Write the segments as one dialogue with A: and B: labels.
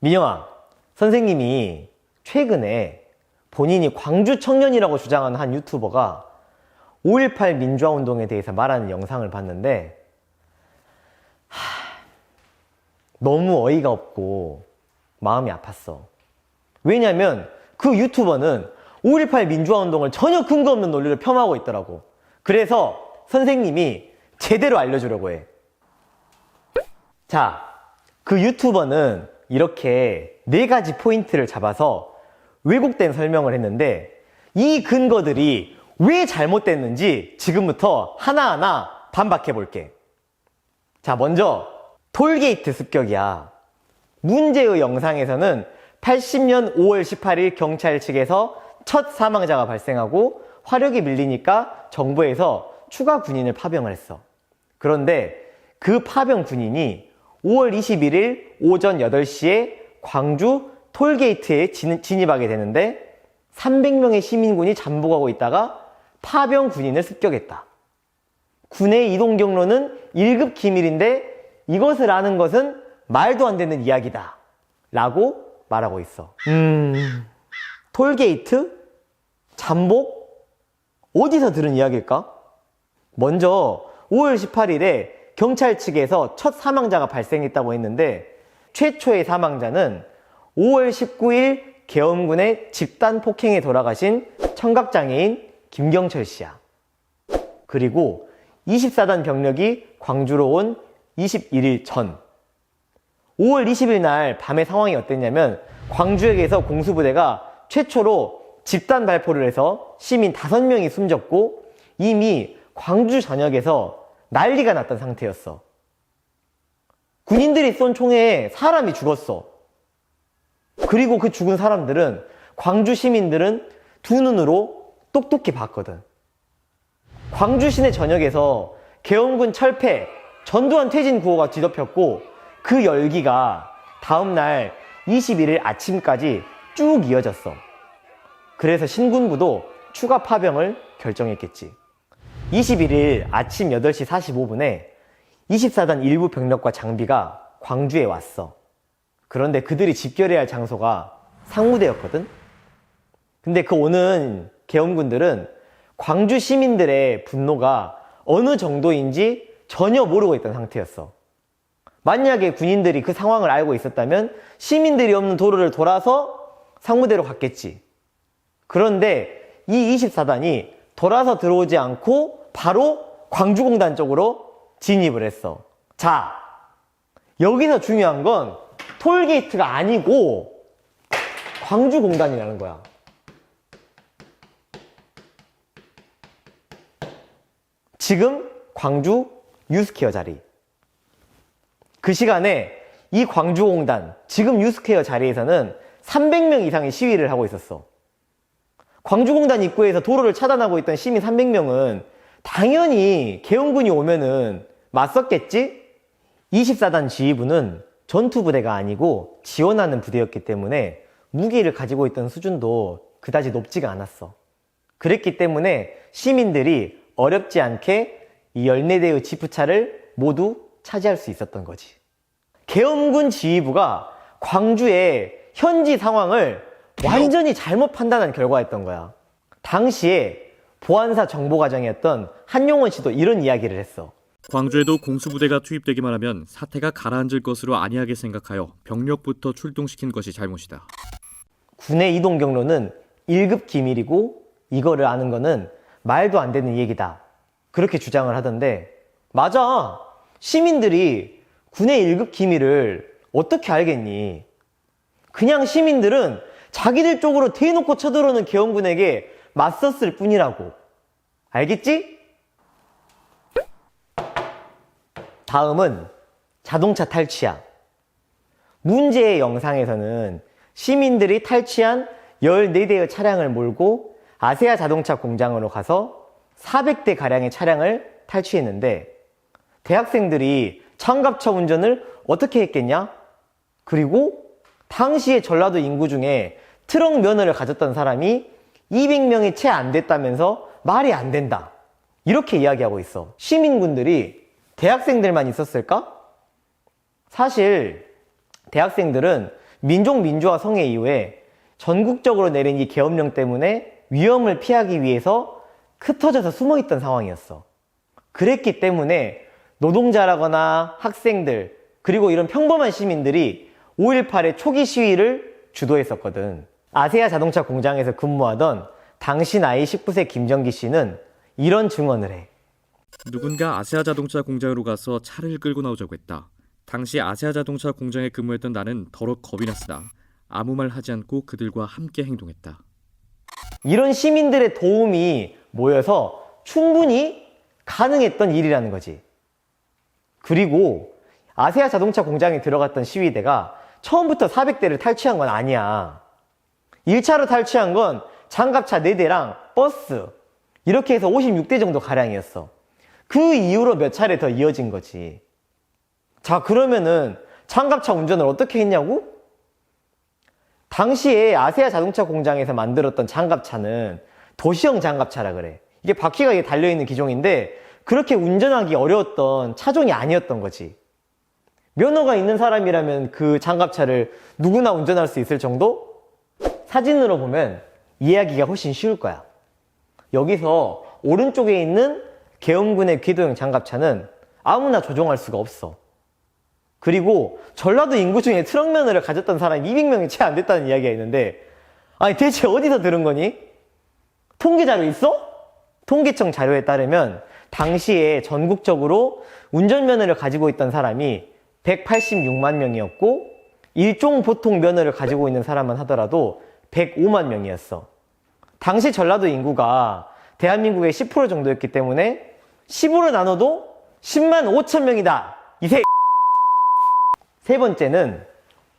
A: 민영아, 선생님이 최근에 본인이 광주 청년이라고 주장하는 한 유튜버가 5.18 민주화운동에 대해서 말하는 영상을 봤는데 너무 어이가 없고 마음이 아팠어. 왜냐면 그 유튜버는 5.18 민주화운동을 전혀 근거 없는 논리를 폄하하고 있더라고. 그래서 선생님이 제대로 알려주려고 해. 자, 그 유튜버는 이렇게 4가지 포인트를 잡아서 왜곡된 설명을 했는데 이 근거들이 왜 잘못됐는지 지금부터 하나하나 반박해 볼게. 자, 먼저 톨게이트 습격이야. 문제의 영상에서는 80년 5월 18일 경찰 측에서 첫 사망자가 발생하고 화력이 밀리니까 정부에서 추가 군인을 파병을 했어. 그런데 그 파병 군인이 5월 21일 오전 8시에 광주 톨게이트에 진입하게 되는데 300명의 시민군이 잠복하고 있다가 파병 군인을 습격했다. 군의 이동 경로는 1급 기밀인데 이것을 아는 것은 말도 안 되는 이야기다 라고 말하고 있어. 톨게이트? 잠복? 어디서 들은 이야기일까? 먼저 5월 18일에 경찰 측에서 첫 사망자가 발생했다고 했는데 최초의 사망자는 5월 19일 계엄군의 집단 폭행에 돌아가신 청각장애인 김경철 씨야. 그리고 24단 병력이 광주로 온 21일 전 5월 20일 날 밤의 상황이 어땠냐면 광주역에서 공수부대가 최초로 집단 발포를 해서 시민 5명이 숨졌고 이미 광주 전역에서 난리가 났던 상태였어. 군인들이 쏜 총에 사람이 죽었어. 그리고 그 죽은 사람들은 광주 시민들은 두 눈으로 똑똑히 봤거든. 광주 시내 전역에서 계엄군 철폐, 전두환 퇴진 구호가 뒤덮였고 그 열기가 다음날 21일 아침까지 쭉 이어졌어. 그래서 신군부도 추가 파병을 결정했겠지. 21일 아침 8시 45분에 24단 일부 병력과 장비가 광주에 왔어. 그런데 그들이 집결해야 할 장소가 상무대였거든? 근데 그 오는 계엄군들은 광주 시민들의 분노가 어느 정도인지 전혀 모르고 있던 상태였어. 만약에 군인들이 그 상황을 알고 있었다면 시민들이 없는 도로를 돌아서 상무대로 갔겠지. 그런데 이 24단이 돌아서 들어오지 않고 바로 광주공단 쪽으로 진입을 했어. 자, 여기서 중요한 건 톨게이트가 아니고 광주공단이라는 거야. 지금 광주 유스케어 자리. 그 시간에 이 광주공단, 지금 유스케어 자리에서는 300명 이상의 시위를 하고 있었어. 광주공단 입구에서 도로를 차단하고 있던 시민 300명은 당연히 계엄군이 오면은 맞섰겠지? 24단 지휘부는 전투부대가 아니고 지원하는 부대였기 때문에 무기를 가지고 있던 수준도 그다지 높지가 않았어. 그랬기 때문에 시민들이 어렵지 않게 이 14대의 지프차를 모두 차지할 수 있었던 거지. 계엄군 지휘부가 광주의 현지 상황을 완전히 잘못 판단한 결과였던 거야. 당시에 보안사 정보과장이었던 한용원 씨도 이런 이야기를 했어.
B: 광주에도 공수부대가 투입되기만 하면 사태가 가라앉을 것으로 안이하게 생각하여 병력부터 출동시킨 것이 잘못이다.
A: 군의 이동 경로는 1급 기밀이고 이거를 아는 거는 말도 안 되는 얘기다. 그렇게 주장을 하던데 맞아. 시민들이 군의 1급 기밀을 어떻게 알겠니? 그냥 시민들은 자기들 쪽으로 대놓고 쳐들어오는 계엄군에게 맞섰을 뿐이라고. 알겠지? 다음은 자동차 탈취야. 문제의 영상에서는 시민들이 탈취한 14대의 차량을 몰고 아세아 자동차 공장으로 가서 400대 가량의 차량을 탈취했는데 대학생들이 장갑차 운전을 어떻게 했겠냐? 그리고 당시에 전라도 인구 중에 트럭 면허를 가졌던 사람이 200명이 채 안 됐다면서 말이 안 된다. 이렇게 이야기하고 있어. 시민군들이 대학생들만 있었을까? 사실 대학생들은 민족 민주화 성회 이후에 전국적으로 내린 이 계엄령 때문에 위험을 피하기 위해서 흩어져서 숨어있던 상황이었어. 그랬기 때문에 노동자라거나 학생들, 그리고 이런 평범한 시민들이 5.18의 초기 시위를 주도했었거든. 아세아 자동차 공장에서 근무하던 당시 나이 19세 김정기 씨는 이런 증언을 해.
B: 누군가 아세아 자동차 공장으로 가서 차를 끌고 나오자고 했다. 당시 아세아 자동차 공장에 근무했던 나는 더러 겁이 났으나 아무 말 하지 않고 그들과 함께 행동했다.
A: 이런 시민들의 도움이 모여서 충분히 가능했던 일이라는 거지. 그리고 아세아 자동차 공장에 들어갔던 시위대가 처음부터 400대를 탈취한 건 아니야. 1차로 탈취한 건 장갑차 4대랑 버스, 이렇게 해서 56대 정도 가량이었어. 그 이후로 몇 차례 더 이어진 거지. 자, 그러면은 장갑차 운전을 어떻게 했냐고? 당시에 아세아 자동차 공장에서 만들었던 장갑차는 도시형 장갑차라 그래. 이게 바퀴가 이게 달려있는 기종인데 그렇게 운전하기 어려웠던 차종이 아니었던 거지. 면허가 있는 사람이라면 그 장갑차를 누구나 운전할 수 있을 정도? 사진으로 보면 이해하기가 훨씬 쉬울 거야. 여기서 오른쪽에 있는 계엄군의 궤도형 장갑차는 아무나 조종할 수가 없어. 그리고 전라도 인구 중에 트럭 면허를 가졌던 사람이 200명이 채 안 됐다는 이야기가 있는데, 아니 대체 어디서 들은 거니? 통계 자료 있어? 통계청 자료에 따르면 당시에 전국적으로 운전면허를 가지고 있던 사람이 186만 명이었고 일종 보통 면허를 가지고 있는 사람만 하더라도 105만 명이었어. 당시 전라도 인구가 대한민국의 10% 정도였기 때문에 10으로 나눠도 10만 5천 명이다. 세 번째는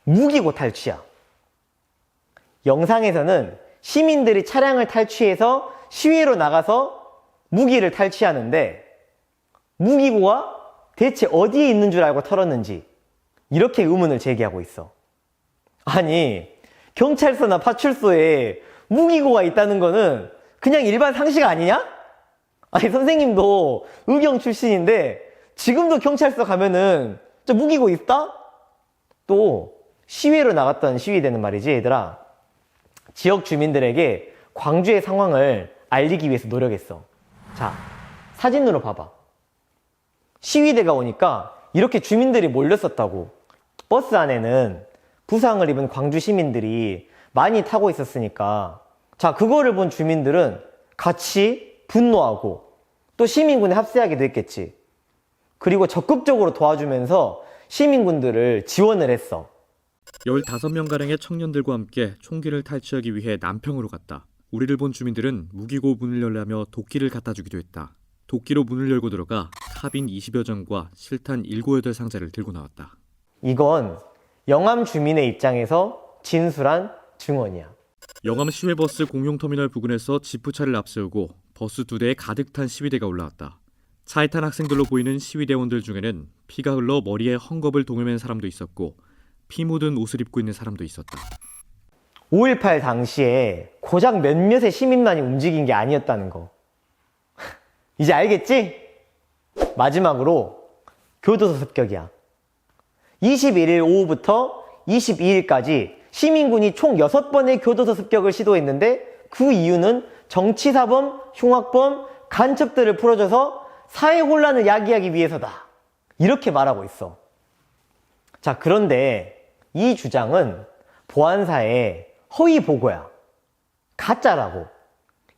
A: 무기고 탈취야. 영상에서는 시민들이 차량을 탈취해서 시위로 나가서 무기를 탈취하는데 무기고가 대체 어디에 있는 줄 알고 털었는지 이렇게 의문을 제기하고 있어. 아니, 경찰서나 파출소에 무기고가 있다는 거는 그냥 일반 상식 아니냐? 아니, 선생님도 의경 출신인데 지금도 경찰서 가면은 저 무기고 있다? 또 시위로 나갔던 시위대는 말이지, 얘들아, 지역 주민들에게 광주의 상황을 알리기 위해서 노력했어. 자, 사진으로 봐봐. 시위대가 오니까 이렇게 주민들이 몰렸었다고. 버스 안에는 부상을 입은 광주 시민들이 많이 타고 있었으니까, 자, 그거를 본 주민들은 같이 분노하고 또 시민군에 합세하기도 했겠지. 그리고 적극적으로 도와주면서 시민군들을 지원을 했어.
B: 15명가량의 청년들과 함께 총기를 탈취하기 위해 남평으로 갔다. 우리를 본 주민들은 무기고 문을 열라며 도끼를 갖다 주기도 했다. 도끼로 문을 열고 들어가 카빈 20여 정과 실탄 7, 8상자를 들고 나왔다.
A: 이건 영암 주민의 입장에서 진술한 증언이야.
B: 영암 시외버스 공용터미널 부근에서 지프차를 앞세우고 버스 2대에 가득 탄 시위대가 올라왔다. 차에 탄 학생들로 보이는 시위대원들 중에는 피가 흘러 머리에 헝겊을 동여맨 사람도 있었고 피 묻은 옷을 입고 있는 사람도 있었다.
A: 5.18 당시에 고작 몇몇의 시민만이 움직인 게 아니었다는 거. 이제 알겠지? 마지막으로 교도소 습격이야. 21일 오후부터 22일까지 시민군이 총 6번의 교도소 습격을 시도했는데 그 이유는 정치사범, 흉악범, 간첩들을 풀어줘서 사회 혼란을 야기하기 위해서다. 이렇게 말하고 있어. 자, 그런데 이 주장은 보안사의 허위 보고야. 가짜라고.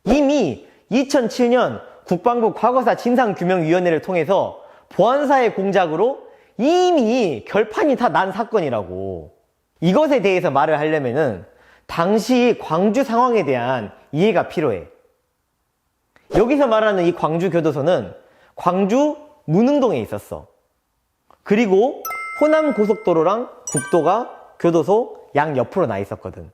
A: 이미 2007년 국방부 과거사 진상규명위원회를 통해서 보안사의 공작으로 이미 결판이 다 난 사건이라고. 이것에 대해서 말을 하려면은 당시 광주 상황에 대한 이해가 필요해. 여기서 말하는 이 광주 교도소는 광주 문흥동에 있었어. 그리고 호남 고속도로랑 국도가 교도소 양 옆으로 나 있었거든.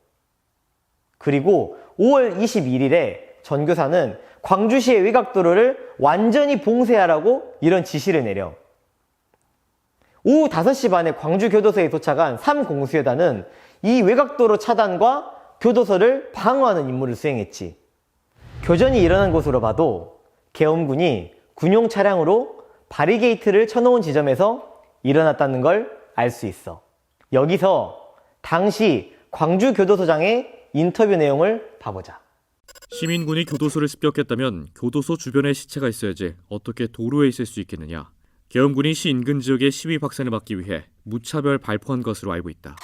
A: 그리고 5월 21일에 전교사는 광주시의 외곽도로를 완전히 봉쇄하라고 이런 지시를 내려. 오후 5시 반에 광주 교도소에 도착한 3공수여단은 이 외곽도로 차단과 교도소를 방어하는 임무를 수행했지. 교전이 일어난 곳으로 봐도 계엄군이 군용 차량으로 바리게이트를 쳐놓은 지점에서 일어났다는 걸 알 수 있어. 여기서 당시 광주교도소장의 인터뷰 내용을 봐보자.
B: 시민군이 교도소를 습격했다면 교도소 주변에 시체가 있어야지 어떻게 도로에 있을 수 있겠느냐. 계엄군이 시 인근 지역의 시위 확산을 막기 위해 무차별 발포한 것으로 알고 있다.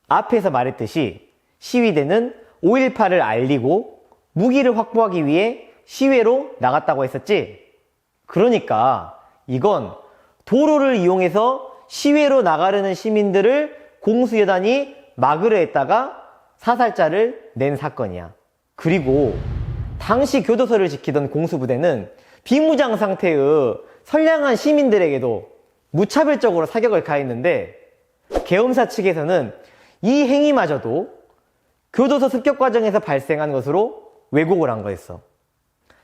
A: 앞에서 말했듯이 시위대는 5.18을 알리고 무기를 확보하기 위해 시외로 나갔다고 했었지? 그러니까 이건 도로를 이용해서 시외로 나가려는 시민들을 공수여단이 막으려 했다가 사살자를 낸 사건이야. 그리고 당시 교도소를 지키던 공수부대는 비무장 상태의 선량한 시민들에게도 무차별적으로 사격을 가했는데 계엄사 측에서는 이 행위마저도 교도소 습격 과정에서 발생한 것으로 왜곡을 한 거였어.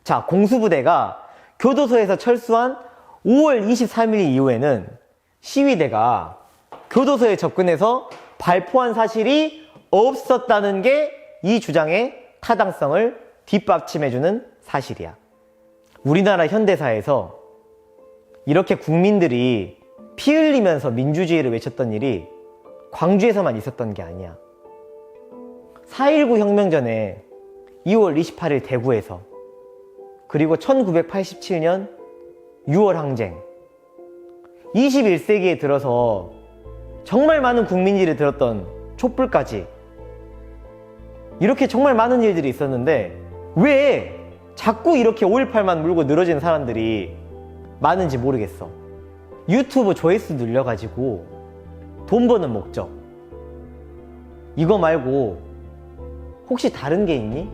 A: 자, 공수부대가 교도소에서 철수한 5월 23일 이후에는 시위대가 교도소에 접근해서 발포한 사실이 없었다는 게 이 주장의 타당성을 뒷받침해주는 사실이야. 우리나라 현대사에서 이렇게 국민들이 피 흘리면서 민주주의를 외쳤던 일이 광주에서만 있었던 게 아니야. 4.19 혁명 전에 2월 28일 대구에서, 그리고 1987년 6월 항쟁, 21세기에 들어서 정말 많은 국민들이 들었던 촛불까지, 이렇게 정말 많은 일들이 있었는데 왜 자꾸 이렇게 5.18만 물고 늘어지는 사람들이 많은지 모르겠어. 유튜브 조회수 늘려가지고 돈 버는 목적, 이거 말고 혹시 다른 게 있니?